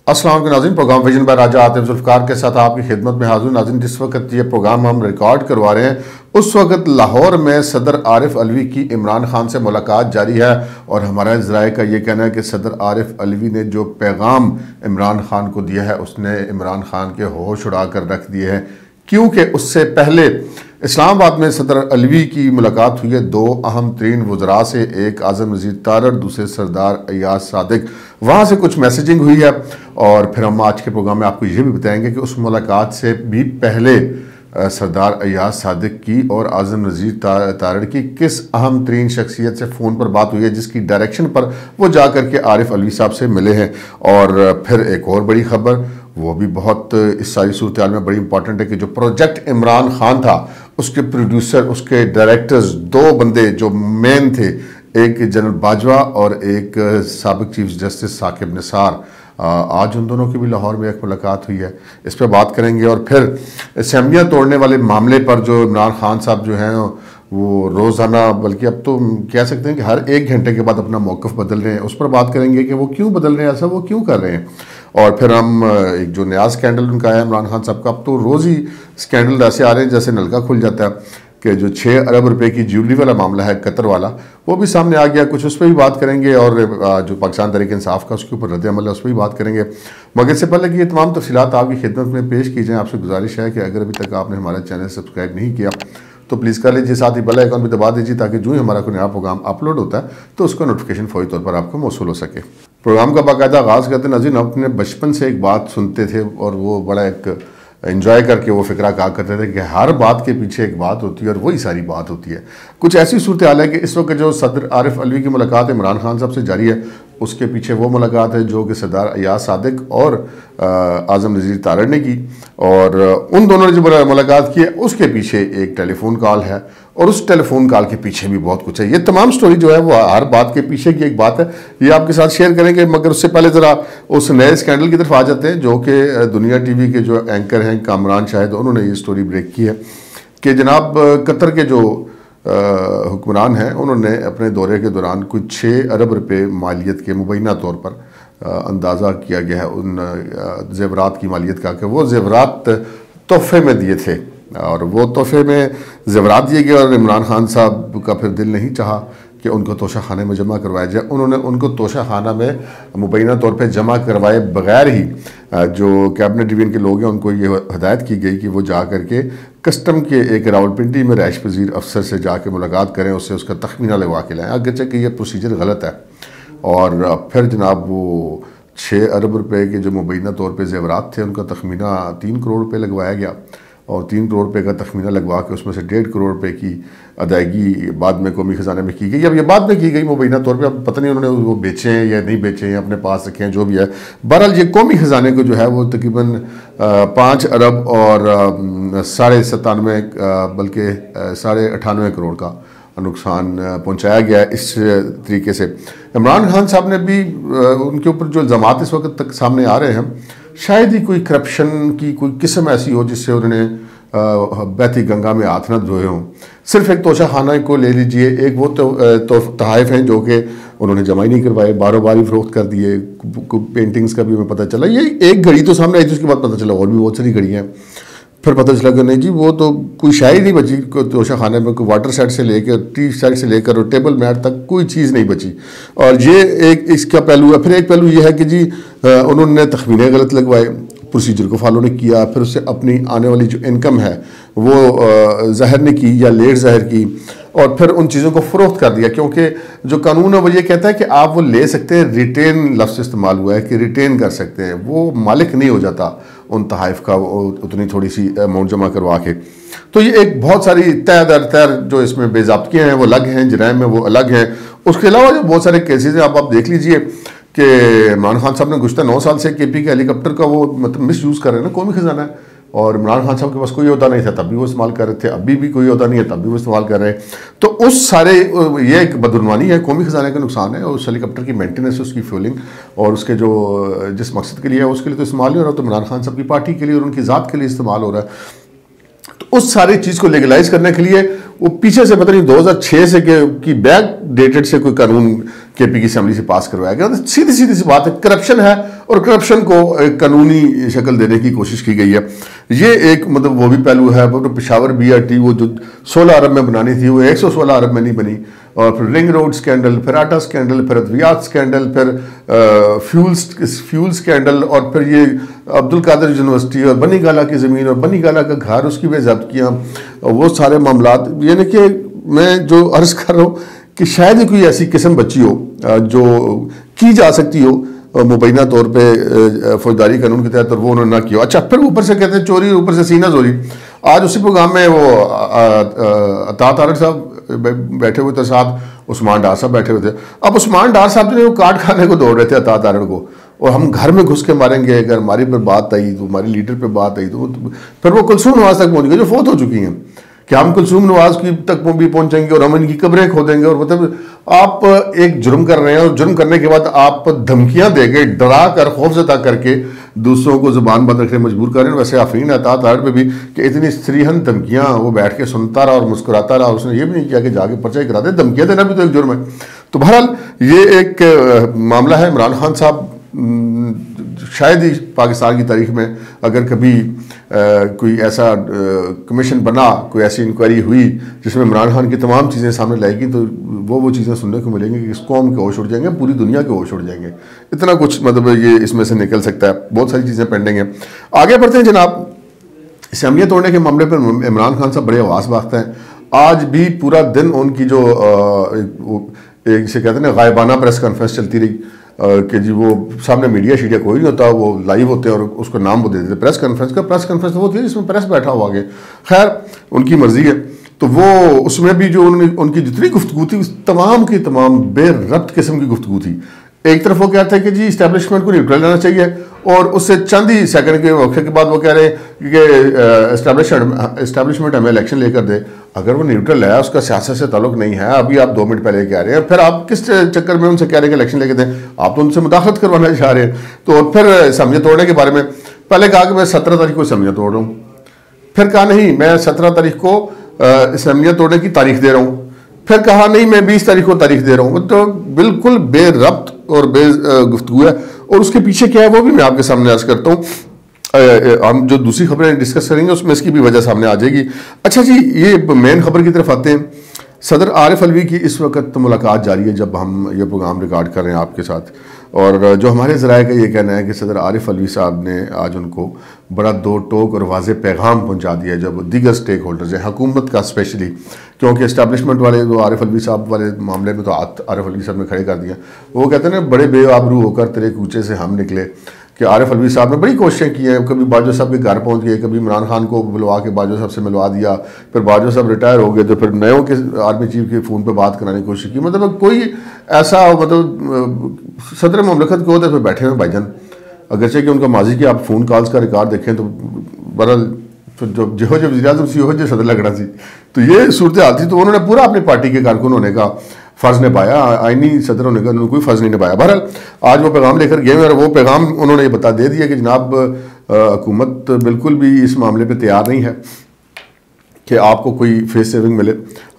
अस्सलाम वालेकुम नाज़रीन, प्रोग्राम विजन बाय राजा आतिफ जुल्फ़िकार के साथ आपकी खिदमत में हाज़िर। नाज़रीन, जिस वक्त ये प्रोग्राम हम रिकॉर्ड करवा रहे हैं उस वक्त लाहौर में सदर आरिफ अलवी की इमरान खान से मुलाकात जारी है और हमारा ज़राए का ये कहना है कि सदर आरिफ अलवी ने जो पैगाम इमरान खान को दिया है उसने इमरान खान के होश उड़ा कर रख दिए हैं, क्योंकि उससे पहले इस्लामाबाद में सदर अलवी की मुलाकात हुई है दो अहम तरीन वज़रा से, एक आज़म नज़ीर तारड़, दूसरे सरदार अय्याज सादिक। वहाँ से कुछ मैसेजिंग हुई है और फिर हम आज के प्रोग्राम में आपको ये भी बताएंगे कि उस मुलाकात से भी पहले सरदार अय्याज सादिक की और आज़म नज़ीर तारड़ की किस अहम तरीन शख्सियत से फ़ोन पर बात हुई है जिसकी डायरेक्शन पर वो जा कर के आरिफ अलवी साहब से मिले हैं। और फिर एक और बड़ी खबर, वो भी बहुत इस सारी सूरत हाल में बड़ी इंपॉर्टेंट है कि जो प्रोजेक्ट इमरान खान था उसके प्रोड्यूसर, उसके डायरेक्टर्स, दो बंदे जो मेन थे, एक जनरल बाजवा और एक साबिक चीफ जस्टिस साकिब निसार, आज उन दोनों की भी लाहौर में एक मुलाकात हुई है। इस पर बात करेंगे। और फिर असम्बलियाँ तोड़ने वाले मामले पर जो इमरान खान साहब जो हैं वो रोज़ाना, बल्कि अब तो कह सकते हैं कि हर एक घंटे के बाद अपना मौक़िफ़ बदल रहे हैं, उस पर बात करेंगे कि वो क्यों बदल रहे हैं, ऐसा वो क्यों कर रहे हैं। और फिर हम एक जो नया स्कैंडल उनका है इमरान खान साहब का, अब तो रोज़ ही स्कैंडल ऐसे आ रहे हैं जैसे नलका खुल जाता है कि जो 6 अरब रुपए की ज्वेलरी वाला मामला है कतर वाला, वो भी सामने आ गया, कुछ उस पर भी बात करेंगे। और जो पाकिस्तान तहरीक इंसाफ का उसके ऊपर रद्द-ए-अमल है उस पर भी बात करेंगे। मगर इससे पहले कि ये तमाम तफसीलात आपकी खिदमत में पेश की जाएँ, आपसे गुजारिश है कि अगर अभी तक आपने हमारा चैनल सब्सक्राइब नहीं किया तो प्लीज़ कर लीजिए, साथ ही बेल आइकन भी दबा दीजिए ताकि जो ही हमारा कोई नया प्रोग्राम अपलोड होता है तो उसका नोटिफिकेशन फौरी तौर पर आपको मौसूल हो सके। प्रोग्राम का बाकायदा आगाज़ करते नाज़रीन, हम अपने बचपन से एक बात सुनते थे और वो बड़ा एक एंजॉय करके वो फिक्रा कहा करते थे कि हर बात के पीछे एक बात होती है और वही सारी बात होती है। कुछ ऐसी सूरत हाल है कि इस वक्त जो सदर आरिफ अलवी की मुलाकात इमरान खान साहब से जारी है उसके पीछे वो मुलाकात है जो कि सरदार अय्याज सादिक और आज़म नज़ीर तारड़ ने की। और उन दोनों ने जो मुलाकात की है उसके पीछे एक टेलीफोन कॉल है और उस टेलीफोन कॉल के पीछे भी बहुत कुछ है। ये तमाम स्टोरी जो है वो हर बात के पीछे की एक बात है, ये आपके साथ शेयर करेंगे। मगर उससे पहले ज़रा उस नए स्कैंडल की तरफ आ जाते हैं जो कि दुनिया टीवी के जो एंकर हैं कामरान शाहिद, उन्होंने ये स्टोरी ब्रेक की है कि जनाब कतर के जो हुक्मरान हैं उन्होंने अपने दौरे के दौरान कुछ 6 अरब रुपए मालियत के मुबैना तौर पर अंदाज़ा किया गया है उन ज़ेवरात की मालियत का, कि वो ज़ेवरात तोहफे में दिए थे और वो तोहफे में ज़ेवरात दिए गए। और इमरान खान साहब का फिर दिल नहीं चाहा कि उनको तोशा खाने में जमा करवाया जाए, उन्होंने उनको तोशा खाना में मुबैना तौर पे जमा करवाए बगैर ही जो कैबिनेट डिवीजन के लोग हैं उनको ये हदायत की गई कि वो जा करके कस्टम के एक रावलपिंडी में रैश पजीर अफसर से जाके मुलाकात करें, उससे उसका तखमीना लगवा के लाएँ, अगरचे कि ये प्रोसीजर गलत है। और फिर जनाब वो 6 अरब रुपए के जो मुबैना तौर पे ज़ेवरात थे उनका तखमीना 3 करोड़ रुपये लगवाया गया और 3 करोड़ रुपये का तखमीना लगवा के उसमें से 1.5 करोड़ रुपये की अदायगी बाद में कौमी ख़जाने में की गई। अब ये बाद में की गई मुबैना तौर पे, अब पता नहीं उन्होंने वो बेचे हैं या नहीं बेचे हैं, अपने पास रखे हैं, जो भी है। बहरहाल ये कौमी ख़जाने को जो है वो तकरीबन 5 अरब और 97.5 बल्कि 98.5 करोड़ का नुकसान पहुंचाया गया इस तरीके से। इमरान खान साहब ने भी उनके ऊपर जो इल्ज़ामात इस वक्त तक सामने आ रहे हैं, शायद ही कोई करप्शन की कोई किस्म ऐसी हो जिससे उन्होंने बहती गंगा में हाथ न धोए हों। सिर्फ एक तोशा खाना को ले लीजिए, एक वो तो तहाइफ हैं जो कि उन्होंने जमा ही नहीं करवाए, बारों बार ही फरोख्त कर दिए। पेंटिंग्स का भी हमें पता चला, ये एक घड़ी तो सामने आई थी, उसके बाद पता चला और भी बहुत सारी घड़ियाँ हैं। फिर पता चला कि नहीं जी वो तो कोई शायद नहीं बची, तोशा खाने में कोई वाटर सेट से लेकर टी सेट से लेकर और टेबल मैट तक कोई चीज़ नहीं बची। और ये एक इसका पहलू है। फिर एक पहलू ये है कि जी उन्होंने तखमीने गलत लगवाए, प्रोसीजर को फॉलो नहीं किया, फिर उससे अपनी आने वाली जो इनकम है वो ज़ाहिर नहीं की या लेट ज़ाहिर की और फिर उन चीज़ों को फ़रोख्त कर दिया। क्योंकि जो कानून है वो ये कहता है कि आप वो ले सकते हैं, रिटेन लफ्ज़ इस्तेमाल हुआ है कि रिटेन कर सकते हैं, वो मालिक नहीं हो जाता उन तहाइफ का उतनी थोड़ी सी अमाउंट जमा करवा के। तो ये एक बहुत सारी तय दर तय जो इसमें बेज़ाब्तियाँ हैं वो अलग हैं, जराइम है वो अलग हैं। उसके अलावा जो बहुत सारे केसेस हैं आप देख लीजिए कि इमरान खान साहब ने गुज़श्ता 9 साल से KP के हेलीकॉप्टर का वो मतलब मिस यूज़ कर रहे हैं ना, कौमी ख़जाना है। और इमरान खान साहब के पास कोई अहदा नहीं था तब भी वो इस्तेमाल कर रहे थे, अभी भी कोई अहदा नहीं है तब भी वो इस्तेमाल कर रहे हैं। तो उस सारे ये एक बदुनवानी है, कौमी ख़जाने का नुकसान है। और उस हेलीकॉप्टर की मेंटेनेंस, उसकी फ्यूलिंग और उसके जो जिस मकसद के लिए है उसके लिए तो इस्तेमाल नहीं हो रहा, तो इमरान खान साहब की पार्टी के लिए और उनकी ज़ात के लिए इस्तेमाल हो रहा है। तो उस सारी चीज़ को लीगलाइज करने के लिए वो पीछे से पता नहीं 2006 से की बैक डेटेड से कोई कानून KP की असेंबली से पास करवाया गया। तो सीधी सी बात है, करप्शन है और करप्शन को एक कानूनी शक्ल देने की कोशिश की गई है। ये एक मतलब वो भी पहलू है। वो पेशावर BRT वो जो 16 अरब में बनानी थी वो 116 अरब में नहीं बनी। और फिर रिंग रोड स्कैंडल, फिर आटा स्कैंडल, फिर अद्वियात स्कैंडल, फिर फ्यूल स्कैंडल, और फिर ये अब्दुल कादिर यूनिवर्सिटी और बनी गाला की ज़मीन और बनी गाला का घर उसकी भी जब्त किया। वो सारे मामलात, यानी कि मैं जो अर्ज़ कर रहा हूँ कि शायद ही कोई ऐसी किस्म बची हो जो की जा सकती हो मुबैना तौर पे फौजदारी कानून के तहत, और वो उन्होंने ना किया। अच्छा, फिर ऊपर से कहते हैं चोरी, ऊपर से सीना जोरी। आज उसी प्रोग्राम में वो अता तारड़ साहब बैठे हुए थे, साथ उस्मान डार साहब बैठे हुए थे। अब उस्मान डार साहब जो काट खाने को दौड़ रहे थे अता तारड़ को, और हम घर में घुस के मारेंगे अगर हमारी पर बात आई तो, हमारी लीडर पर बात आई तो फिर वो कुलसूम नवाज तक पहुँच गए जो फोत हो चुकी हैं कि हम कुलसूम नवाज की तक भी पहुंचेंगे और हम इनकी कब्रें खोदेंगे। और मतलब आप एक जुर्म कर रहे हैं और जुर्म करने के बाद आप धमकियां देके, डरा कर, खौफजदा करके दूसरों को जुबान बंद रखने मजबूर कर रहे हैं। वैसे आफरीन अता तारड़ पे भी कि इतनी स्त्रीहन धमकियां, वो बैठ के सुनता रहा और मुस्कुराता रहा, उसने ये भी नहीं किया कि जाके पर्चा करा दे। धमकियां देना भी तो एक जुर्म है। तो बहरहाल ये एक मामला है। इमरान खान साहब शायद ही पाकिस्तान की तारीख में अगर कभी कोई ऐसा कमीशन बना, कोई ऐसी इंक्वायरी हुई जिसमें इमरान खान की तमाम चीज़ें सामने लाएगी, तो वो चीज़ें सुनने को मिलेंगी कि इस कौम के होश उड़ जाएंगे, पूरी दुनिया के होश उड़ जाएंगे। इतना कुछ मतलब ये इसमें से निकल सकता है। बहुत सारी चीज़ें पेंडिंग हैं। आगे बढ़ते हैं जनाब। असम्बलियाँ तोड़ने के मामले पर इमरान खान साहब बड़े आवाज़ भागते हैं। आज भी पूरा दिन उनकी जो एक से कहते हैं ना गायबाना प्रेस कॉन्फ्रेंस चलती रही कि जी वो सामने मीडिया शीडिया कोई नहीं होता, वो लाइव होते हैं और उसको नाम वो दे देते प्रेस कॉन्फ्रेंस का। प्रेस कॉन्फ्रेंस तो वो थी जिसमें प्रेस बैठा हुआ आगे, खैर उनकी मर्जी है। तो वो उसमें भी जो उनकी जितनी गुफ्तगू थी तमाम की तमाम बेरब्त किस्म की गुफ्तगू थी। एक तरफ वो कहते हैं कि जी इस्टेब्लिशमेंट को न्यूट्रल रहना चाहिए, और उससे चंद ही सेकंड के वक्त के बाद वो कह रहे हैं कि इस्टेब्लिशमेंट हमें इलेक्शन लेकर दे। अगर वो न्यूट्रल है, उसका सियासत से ताल्लुक नहीं है, अभी आप 2 मिनट पहले कह रहे हैं, फिर आप किस चक्कर में उनसे कह रहे हैं कि इलेक्शन लेकर दें? आप तो उनसे मुदाखलत करवाना चाह रहे हैं। तो फिर असम्बलियाँ तोड़ने के बारे में पहले कहा कि मैं 17 तारीख को असम्बलियाँ तोड़ रहा हूँ, फिर कहा नहीं मैं 17 तारीख को असम्बलियाँ तोड़ने की तारीख दे रहा हूँ, फिर कहा नहीं मैं 20 तारीख को तारीख दे रहा हूँ। तो बिल्कुल बेरब्त और गुफ्तगू है। और उसके पीछे क्या है वो भी मैं आपके सामने अर्ज करता हूँ। हम जो दूसरी खबरें डिस्कस करेंगे उसमें इसकी भी वजह सामने आ जाएगी। अच्छा जी, ये मेन खबर की तरफ आते हैं। सदर आरिफ अलवी की इस वक्त मुलाकात जारी है जब हम ये प्रोग्राम रिकॉर्ड कर रहे हैं आपके साथ, और जो हमारे ज़राए का ये कहना है कि सदर आरिफ अलवी साहब ने आज उनको बड़ा दो टोक और वाज़े पैगाम पहुंचा दिया जब दीगर स्टेक होल्डर्स हैं, हुकूमत का स्पेशली, क्योंकि इस्टेब्लिशमेंट वाले जो आरिफ अलवी साहब वाले मामले में तो आरिफ अलवी साहब ने खड़े कर दिया। वो कहते हैं ना बड़े बेआबरू होकर तेरे कूचे से हम निकले, कि आरिफ अलवी साहब ने बड़ी कोशिशें की हैं। कभी बाजवा साहब के घर पहुंच गए, कभी इमरान खान को बुलवा के बाजवा साहब से मिलवा दिया, फिर बाजवा साहब रिटायर हो गए तो फिर नयों के आर्मी चीफ के फ़ोन पे बात कराने की कोशिश की। मतलब कोई ऐसा मतलब सदर ममलकत के होते फिर बैठे हुए भाईजान, अगरचे कि उनका माजी की आप फ़ोन कॉल्स का रिकॉर्ड देखें तो बहरहाल जो जिहो जो वज़ीर आज़म सी हो जो सदर लगना सी, तो ये सूरत हाल थी। तो उन्होंने पूरा अपनी पार्टी के कारकुन होने का फ़र्ज़ निभाया, आइनी सदर होने का उन्होंने कोई फ़र्ज़ नहीं निभाया। बहरहाल आज वो पैगाम लेकर गए और वो पैगाम उन्होंने ये बता दे दिया कि जनाब हुकूमत बिल्कुल भी इस मामले पे तैयार नहीं है कि आपको कोई फेस सेविंग मिले।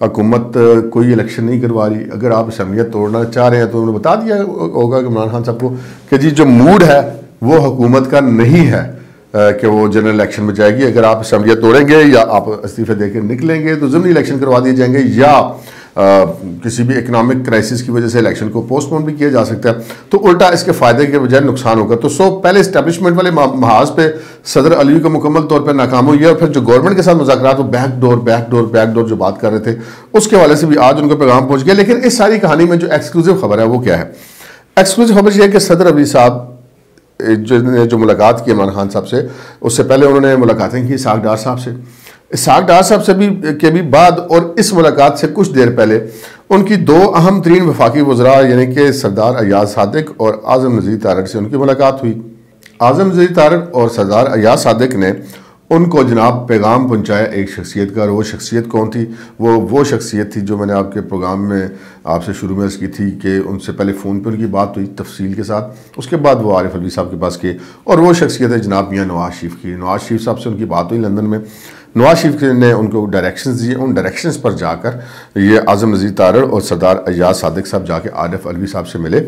हुकूमत कोई इलेक्शन नहीं करवा रही। अगर आप असम्बलियाँ तोड़ना चाह रहे हैं तो उन्होंने बता दिया होगा कि इमरान खान साहब को कि जी जो मूड है वो हुकूमत का नहीं है कि वो जनरल इलेक्शन में जाएगी। अगर आप असम्बलियाँ तोड़ेंगे या आप इस्तीफे देकर निकलेंगे तो ज़मीनी इलेक्शन करवा दिए जाएंगे, या किसी भी इकोनॉमिक क्राइसिस की वजह से इलेक्शन को पोस्टपोन भी किया जा सकता है। तो उल्टा इसके फ़ायदे के बजाय नुकसान होगा। तो पहले इस्टेब्लिशमेंट वाले महाज पे सदर अलवी को मुकम्मल तौर पर नाकाम हुई है, और फिर जो गवर्नमेंट के साथ मुज़ाकरात वो बैकडोर जो बात कर रहे थे उसके हवाले से भी आज उनको पैगाम पहुँच गया। लेकिन इस सारी कहानी में जो एक्सक्लूसिव खबर है वो क्या है? एक्सक्लूसिव खबर यह है कि सदर अलवी साहब जो मुलाकात की इमरान खान साहब से, उससे पहले उन्होंने मुलाकातें की इसहाक डार साहब से। इसहाक डार साहब से भी बाद और इस मुलाकात से कुछ देर पहले उनकी 2 अहम तरीन वफाकी वज़रा यानी कि सरदार अयाज सादिक और आज़म नज़ीर तारड़ से उनकी मुलाकात हुई। आज़म नज़ीर तारड़ और सरदार अयाज सादिक ने उनको जनाब पैगाम पहुंचाया एक शख्सियत का, और वो शख्सियत कौन थी? वो शख्सियत थी जो मैंने आपके प्रोग्राम में आपसे शुरू में की थी कि उनसे पहले फ़ोन पर उनकी बात हुई तफसील के साथ, उसके बाद वो आरिफ अलवी साहब के पास गए, और वो शख्सियत है जनाब मियाँ नवाज शरीफ की। नवाज शरीफ साहब से उनकी बात हुई लंदन में। नवाज शरीफ ने उनको डायरेक्शंस दिए, उन डायरेक्शंस पर जाकर ये आज़म नज़ीर तारड़ और सरदार अयाज सादिक साहब जाके आरिफ अलवी साहब से मिले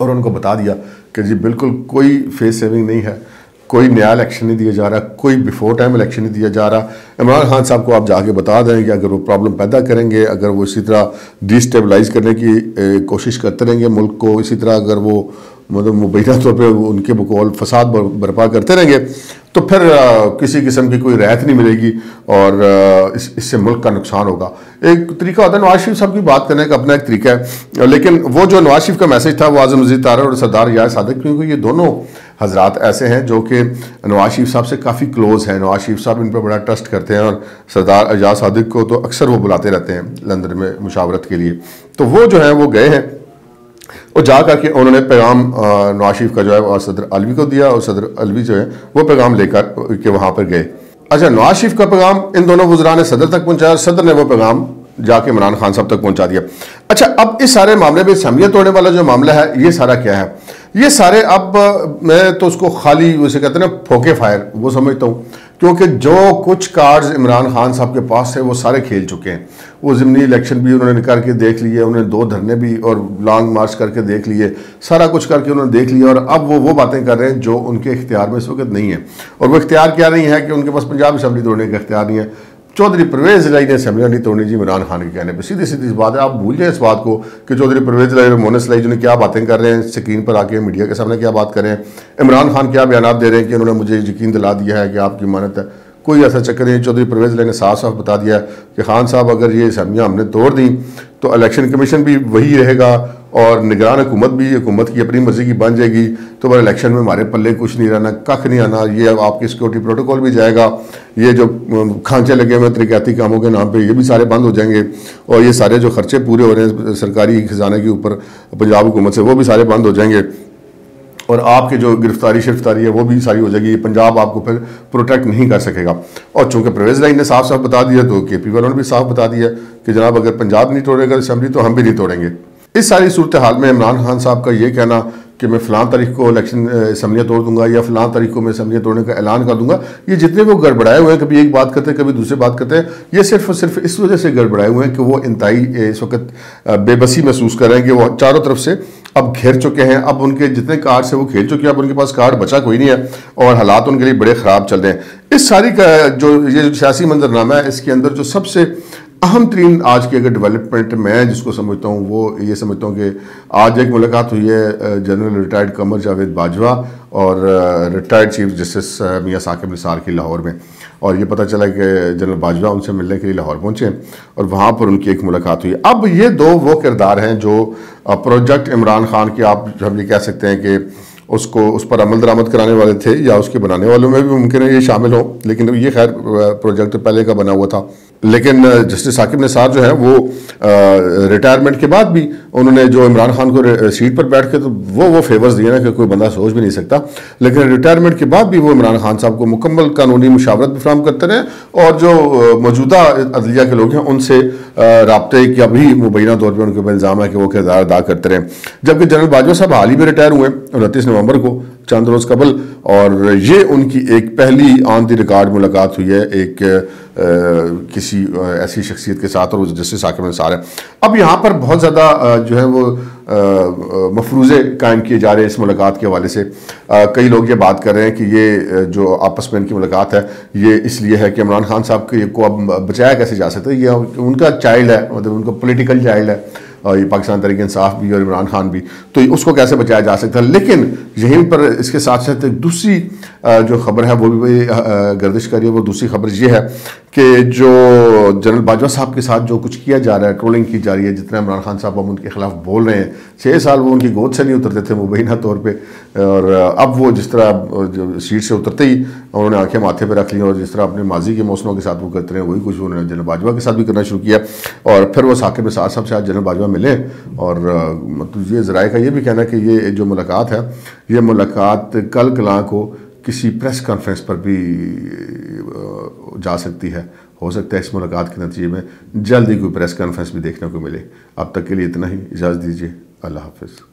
और उनको बता दिया कि जी बिल्कुल कोई फेस सेविंग नहीं है, कोई नया इलेक्शन नहीं दिया जा रहा, कोई बिफोर टाइम इलेक्शन नहीं दिया जा रहा। इमरान खान साहब को आप जाके बता दें कि अगर वो प्रॉब्लम पैदा करेंगे, अगर वो इसी तरह डिस्टेबलाइज करने की कोशिश करते रहेंगे मुल्क को, इसी तरह अगर वो मतलब मुबैना तौर पे उनके बकौल फसाद बर्पा करते रहेंगे तो फिर किसी किस्म की कोई राहत नहीं मिलेगी और इससे मुल्क का नुकसान होगा। एक तरीका होता है नवाज शरीफ साहब की बात करने का, अपना एक तरीका है, लेकिन वो जो नवाज शरीफ का मैसेज था वो आज़म मजीद तारा और सरदार याद सादिक, क्योंकि ये दोनों हजरात ऐसे हैं जो कि नवाज शरीफ साहब से काफ़ी क्लोज हैं। नवाज शरीफ साहब इन पर बड़ा ट्रस्ट करते हैं और सरदार एजाज सादिक को तो अक्सर वो बुलाते रहते हैं लंदन में मुशावरत के लिए। तो वो जो है वो गए हैं और जा करके उन्होंने पैगाम नवाज शरीफ का जो है सदर अलवी को दिया और सदर अलवी जो है वो पैगाम लेकर के वहाँ पर गए। अच्छा, नवाज शरीफ का पैगाम इन दोनों वज़रा ने सदर तक पहुँचाया और सदर ने वो पैगाम जाके इमरान खान साहब तक पहुँचा दिया। अच्छा, अब इस सारे मामले में असम्बलियत तोड़ने वाला जो मामला है ये सारा क्या है? ये सारे अब मैं तो उसको खाली उसे कहते हैं ना फोके फायर वो समझता हूँ, क्योंकि जो कुछ कार्ड्स इमरान खान साहब के पास है वो सारे खेल चुके हैं। वो ज़िमनी इलेक्शन भी उन्होंने करके देख लिए, उन्होंने 2 धरने भी और लॉन्ग मार्च करके देख लिए, सारा कुछ करके उन्होंने देख लिया और अब वो बातें कर रहे हैं जो उनके इख्तियार में इस वक्त नहीं है। और वो इख्तियार क्या नहीं है कि उनके पास पंजाब असम्बली तोड़ने का इख्तियार नहीं है। चौधरी परवेज़ इलाही ने असम्बलियाँ नहीं तोड़नी जी इमरान खान के कहने पर, सीधी सीधी बात है। आप भूल जाए इस बात को कि चौधरी परवेज़ इलाही और मोहन इलाही जो ने क्या बातें कर रहे हैं स्क्रीन पर आके मीडिया के सामने क्या बात कर रहे हैं, इमरान खान क्या बयान दे रहे हैं कि उन्होंने मुझे यकीन दिला दिया है कि आपकी मानत है। कोई ऐसा चक्कर नहीं। चौधरी परवेज़ इलाही ने साफ साफ बता दिया कि खान साहब अगर ये असम्बलियाँ हमने तोड़ दी तो इलेक्शन कमीशन भी वही रहेगा और निगरान हुकूमत भी हुकूमत की अपनी मर्जी की बन जाएगी, तो वह इलेक्शन में हमारे पल्ले कुछ नहीं रहना, कख नहीं आना। ये अब आपकी सिक्योरिटी प्रोटोकॉल भी जाएगा, ये जो खांचे लगे हुए तरक्याती कामों के नाम पे ये भी सारे बंद हो जाएंगे और ये सारे जो खर्चे पूरे हो रहे हैं सरकारी खजाने के ऊपर पंजाब हुकूमत से वो भी सारे बंद हो जाएंगे और आपके जो गिरफ्तारी शिरफ्तारी है वो भी सारी हो जाएगी। पंजाब आपको फिर प्रोटेक्ट नहीं कर सकेगा। और चूंकि परवेज़ इलाही ने साफ साफ बता दिया तो के पी वालों ने भी साफ बता दिया कि जनाब अगर पंजाब नहीं तोड़ेगा असम्बली तो हम भी नहीं तोड़ेंगे। इस सारी सूरत हाल में इमरान खान साहब का ये कहना कि मैं फ़लाँ तारीख को इलेक्शन असम्बलियाँ तोड़ दूंगा या फ़लाँ तारीख को मैं असम्बलियाँ तोड़ने का ऐलान कर दूंगा, ये जितने वो गड़बड़ाए हुए हैं, कभी एक बात करते हैं कभी दूसरी बात करते हैं, ये सिर्फ और सिर्फ इस वजह से गड़बड़ाए हुए हैं कि वो इंतहाई इस वक्त बेबसी महसूस कर रहे हैं कि वो चारों तरफ से अब घेर चुके हैं। अब उनके जितने कार्ड से वो खेल चुके हैं, अब उनके पास कार्ड बचा कोई नहीं है और हालात उनके लिए बड़े ख़राब चल रहे हैं। इस सारी का जो ये सियासी मंजरनामा है इसके अंदर जो सबसे अहम तरीन आज की अगर डेवलपमेंट मैं जिसको समझता हूँ वो ये समझता हूँ कि आज एक मुलाकात हुई है जनरल रिटायर्ड कमर जावेद बाजवा और रिटायर्ड चीफ जस्टिस मियां साकिब निसार की लाहौर में, और ये पता चला कि जनरल बाजवा उनसे मिलने के लिए लाहौर पहुँचे और वहाँ पर उनकी एक मुलाकात हुई। अब ये दो वो किरदार हैं जो प्रोजेक्ट इमरान खान के आप हम ये कह सकते हैं कि उसको उस पर अमल दरामद कराने वाले थे या उसके बनाने वालों में भी मुमकिन है ये शामिल हो, लेकिन ये खैर प्रोजेक्ट पहले का बना हुआ था। लेकिन जस्टिस साकिब निसार जो है वो रिटायरमेंट के बाद भी उन्होंने जो इमरान खान को सीट पर बैठ के तो वो फेवर्स दिए ना कि कोई बंदा सोच भी नहीं सकता, लेकिन रिटायरमेंट के बाद भी वो इमरान खान साहब को मुकम्मल कानूनी मुशावरत भी फराहम करते रहे और जो मौजूदा अदलिया के लोग हैं उनसे राब्ते का भी मुबैना तौर पर उनके ऊपर इल्ज़ाम है कि वो किरदार अदा करते रहे। जबकि जनरल बाजवा साहब हाल ही में रिटायर हुए 29 नवंबर को, चंद रोज़ कबल, और ये उनकी एक पहली ऑन द रिकॉर्ड मुलाकात हुई है एक किसी ऐसी शख्सियत के साथ और जस्टिस साकिब निसार है। अब यहाँ पर बहुत ज़्यादा जो है वो मफरूज़े कायम किए जा रहे हैं इस मुलाकात के हवाले से। कई लोग ये बात कर रहे हैं कि ये जो आपस में इनकी मुलाकात है ये इसलिए है कि इमरान खान साहब को अब बचाया कैसे जा सकता है, ये उनका चाइल्ड है, मतलब उनका पॉलिटिकल चाइल्ड है और ये पाकिस्तान तहरीक इंसाफ भी और इमरान खान भी, तो उसको कैसे बचाया जा सकता है। लेकिन यहीं पर इसके साथ साथ एक दूसरी जो खबर है वो भी गर्दिश कर रही है। वो दूसरी खबर ये है कि जो जनरल बाजवा साहब के साथ जो कुछ किया जा रहा है, ट्रोलिंग की जा रही है, जितना इमरान खान साहब अब उनके खिलाफ बोल रहे हैं, 6 साल वो उनकी गोद से नहीं उतरते थे मुबैना तौर पे, और अब वो जिस तरह सीट से उतरते ही उन्होंने आंखें माथे पर रख ली और जिस तरह अपने माजी के मौसमों के साथ वो करते रहे वही कुछ उन्होंने जनरल बाजवा के साथ भी करना शुरू किया। और फिर वो साकिब निसार साहब से आज जनरल बाजवा मिले और मतलब ये ज़राए का ये भी कहना कि ये जो मुलाकात है ये मुलाकात कल कलां को किसी प्रेस कॉन्फ्रेंस पर भी जा सकती है। हो सकता है इस मुलाकात के नतीजे में जल्द ही कोई प्रेस कॉन्फ्रेंस भी देखने को मिले। अब तक के लिए इतना ही, इजाज़त दीजिए, अल्लाह हाफ़िज़।